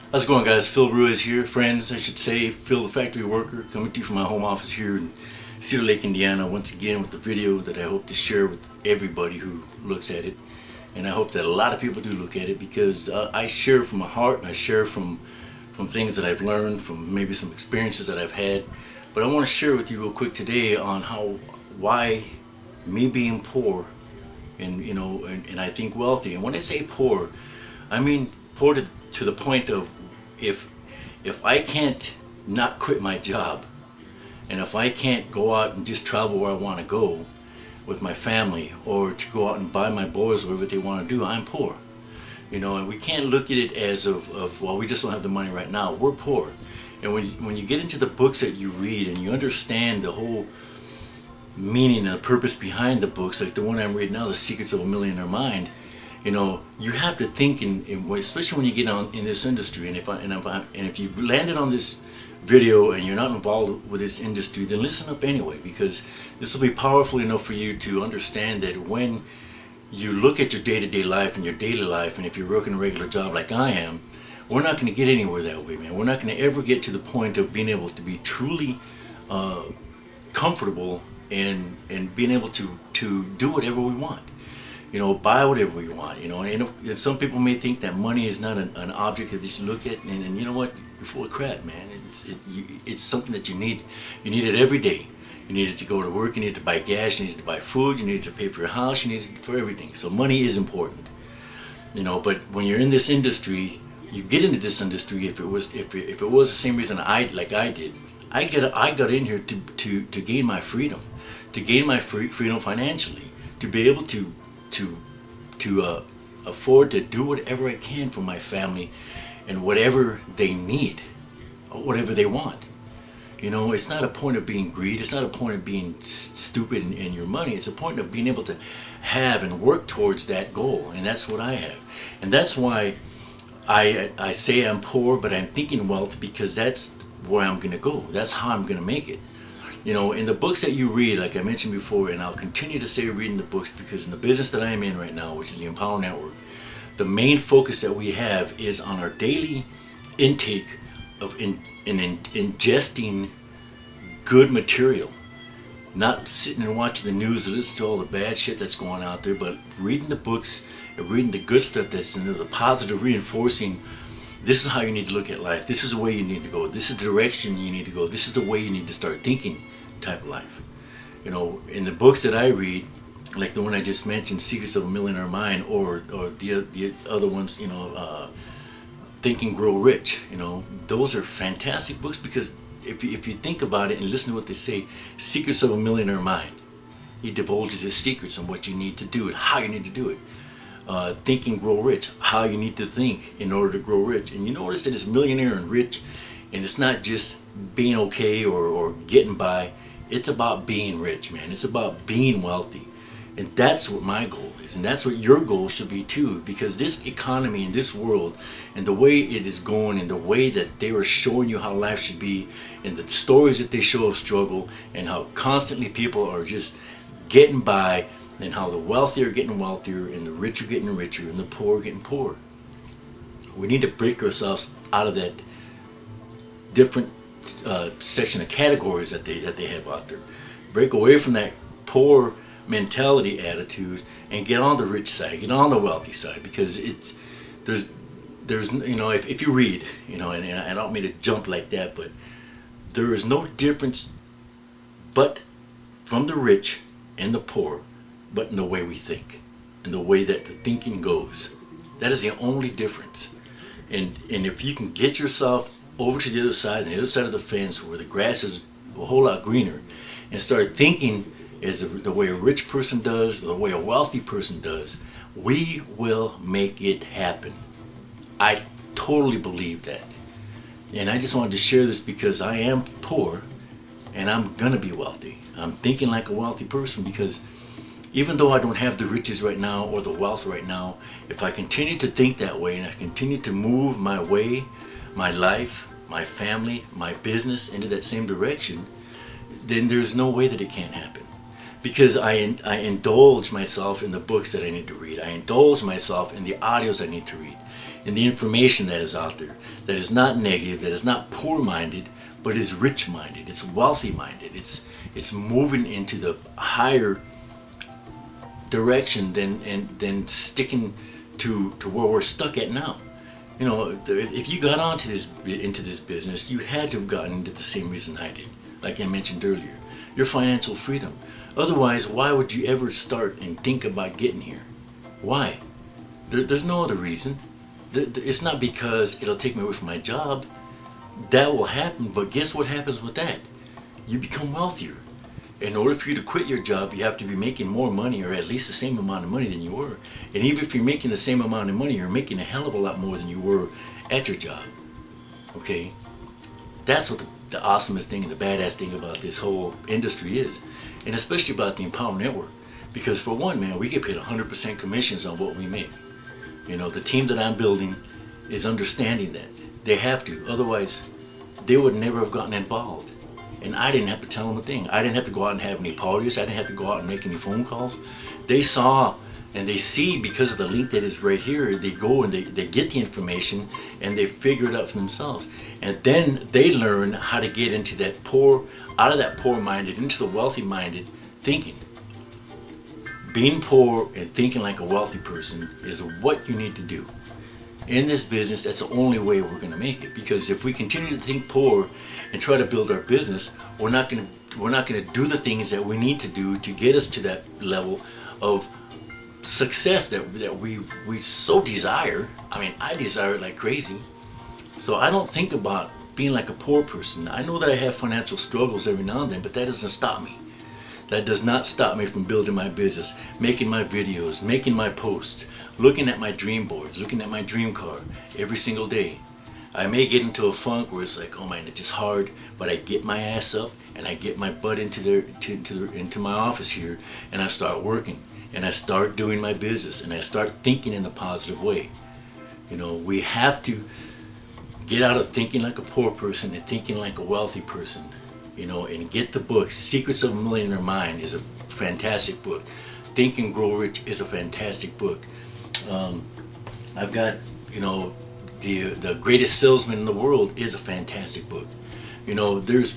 How's it going, guys? Phil Ruiz here, friends, I should say. Phil the Factory Worker, coming to you from my home office here in Cedar Lake, Indiana, once again with the video that I hope to share with everybody who looks at it. And I hope that a lot of people do look at it because I share from my heart and I share from things that I've learned, from maybe some experiences that I've had. But I want to share with you real quick today on why me being poor and I think wealthy. And when I say poor, I mean poor to the point of if I can't not quit my job, and if I can't go out and just travel where I want to go with my family, or to go out and buy my boys whatever they want to do, I'm poor. And we can't look at it as of well, we just don't have the money right now. We're poor. And when you get into the books that you read and you understand the whole meaning and the purpose behind the books, like the one I'm reading now, The Secrets of a Millionaire Mind, you have to think especially when you get on in this industry. And if you landed on this video and you're not involved with this industry, then listen up anyway, because this will be powerful enough for you to understand that when you look at your day-to-day life and your daily life, and if you're working a regular job like I am, we're not going to get anywhere that way, man. We're not going to ever get to the point of being able to be truly comfortable and being able to do whatever we want. Buy whatever we want. And some people may think that money is not an object that they should look at, and you know what? You're full of crap, man. It's something that you need. You need it every day. You need it to go to work. You need to buy gas. You need to buy food. You need to pay for your house. You need it for everything. So money is important. But when you're in this industry, you get into this industry if it was the same reason I did. I got in here to gain my freedom, to gain my freedom financially, to be able to afford to do whatever I can for my family and whatever they need or whatever they want. It's not a point of being greedy. It's not a point of being stupid in your money. It's a point of being able to have and work towards that goal. And that's what I have. And that's why I say I'm poor, but I'm thinking wealth, because that's where I'm going to go. That's how I'm going to make it. In the books that you read, like I mentioned before, and I'll continue to say reading the books, because in the business that I am in right now, which is the Empower Network, the main focus that we have is on our daily intake of ingesting good material. Not sitting and watching the news and listening to all the bad shit that's going out there, but reading the books and reading the good stuff that's in there, the positive reinforcing. This is how you need to look at life. This is the way you need to go. This is the direction you need to go. This is the way you need to start thinking type of life. In the books that I read, like the one I just mentioned, Secrets of a Millionaire Mind, or the other ones, Think and Grow Rich, those are fantastic books, because if you think about it and listen to what they say, Secrets of a Millionaire Mind, he divulges his secrets on what you need to do and how you need to do it. Think and Grow Rich, how you need to think in order to grow rich. And you notice that it's millionaire and rich, and it's not just being okay or getting by. It's about being rich, man. It's about being wealthy. And that's what my goal is, and that's what your goal should be too, because this economy and this world and the way it is going and the way that they are showing you how life should be, and the stories that they show of struggle, and how constantly people are just getting by, and how the wealthy are getting wealthier and the rich are getting richer and the poor are getting poorer. We need to break ourselves out of that different section of categories that they have out there. Break away from that poor mentality attitude and get on the rich side, get on the wealthy side, because there's if you read, and I don't mean to jump like that, but there is no difference but from the rich and the poor, but in the way we think, in the way that the thinking goes. That is the only difference. And if you can get yourself over to the other side, on the other side of the fence, where the grass is a whole lot greener, and start thinking as the way a rich person does, or the way a wealthy person does, we will make it happen. I totally believe that. And I just wanted to share this because I am poor and I'm gonna be wealthy. I'm thinking like a wealthy person, because even though I don't have the riches right now or the wealth right now, if I continue to think that way and I continue to move my way, my life, my family, my business into that same direction, then there's no way that it can't happen. Because I indulge myself in the books that I need to read. I indulge myself in the audios I need to read. and the information that is out there, that is not negative, that is not poor-minded, but is rich-minded, it's wealthy-minded, it's moving into the higher direction than sticking to where we're stuck at now. You know, if you got into this business, you had to have gotten into the same reason I did, like I mentioned earlier, your financial freedom. Otherwise, why would you ever start and think about getting here? Why? There's no other reason. It's not because it'll take me away from my job. That will happen, but guess what happens with that? You become wealthier. In order for you to quit your job, you have to be making more money, or at least the same amount of money than you were. And even if you're making the same amount of money, you're making a hell of a lot more than you were at your job. Okay? That's what the awesomest thing and the badass thing about this whole industry is. And especially about the Empower Network. Because for one, man, we get paid 100% commissions on what we make. You know, the team that I'm building is understanding that. They have to. Otherwise, they would never have gotten involved. And I didn't have to tell them a thing. I didn't have to go out and have any parties. I didn't have to go out and make any phone calls. They saw and they see, because of the link that is right here, they go and they get the information and they figure it out for themselves. And then they learn how to get into that out of that poor-minded, into the wealthy-minded thinking. Being poor and thinking like a wealthy person is what you need to do. In this business, that's the only way we're going to make it. Because if we continue to think poor and try to build our business, we're not going to do the things that we need to do to get us to that level of success that we so desire. I mean, I desire it like crazy. So I don't think about being like a poor person. I know that I have financial struggles every now and then, but that doesn't stop me. That does not stop me from building my business, making my videos, making my posts, looking at my dream boards, looking at my dream car every single day. I may get into a funk where it's like, oh man, it's just hard, but I get my ass up and I get my butt into my office here, and I start working and I start doing my business and I start thinking in a positive way. You know, we have to get out of thinking like a poor person and thinking like a wealthy person. You know, and get the book. Secrets of a Millionaire Mind is a fantastic book. Think and Grow Rich is a fantastic book. I've got, you know, the Greatest Salesman in the World is a fantastic book. You know, there's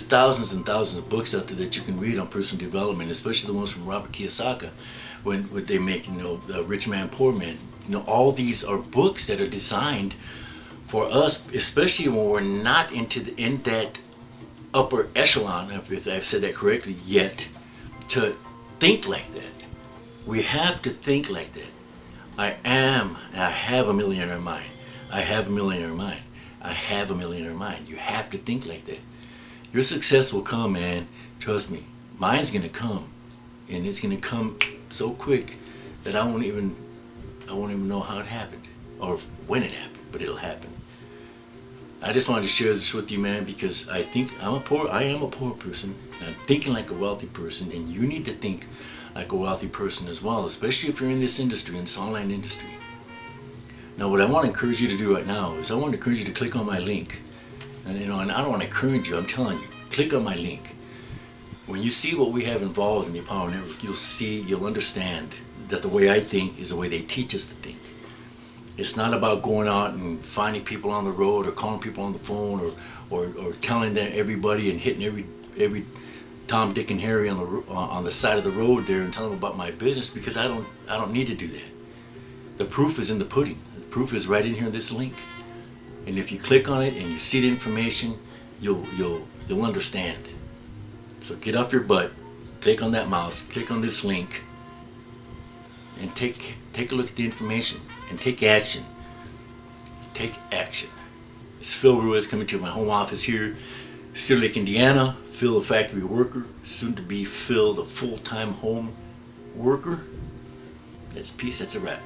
thousands and thousands of books out there that you can read on personal development, especially the ones from Robert Kiyosaki, when they make, you know, Rich Man, Poor Man. You know, all these are books that are designed for us, especially when we're not in that upper echelon, if I've said that correctly, yet, to think like that. We have to think like that. I have a millionaire mind. I have a millionaire mind. I have a millionaire mind. You have to think like that. Your success will come, man. Trust me. Mine's gonna come, and it's gonna come so quick that I won't even know how it happened or when it happened, but it'll happen. I just wanted to share this with you, man, because I think I am a poor person, and I'm thinking like a wealthy person, and you need to think like a wealthy person as well, especially if you're in this industry, in this online industry. Now, what I want to encourage you to do right now is I want to encourage you to click on my link. And, you know, and I don't want to encourage you, I'm telling you, click on my link. When you see what we have involved in the Empower Network, you'll understand that the way I think is the way they teach us to think. It's not about going out and finding people on the road or calling people on the phone or telling them everybody and hitting every Tom, Dick, and Harry on the side of the road there and telling them about my business, because I don't need to do that. The proof is in the pudding. The proof is right in here in this link. And if you click on it and you see the information, you'll understand. So get off your butt, click on that mouse, click on this link, and take a look at the information and take action. Take action. It's Phil Ruiz coming to my home office here, Cedar Lake, Indiana. Phil, the factory worker, soon to be Phil, the full-time home worker. That's peace. That's a wrap.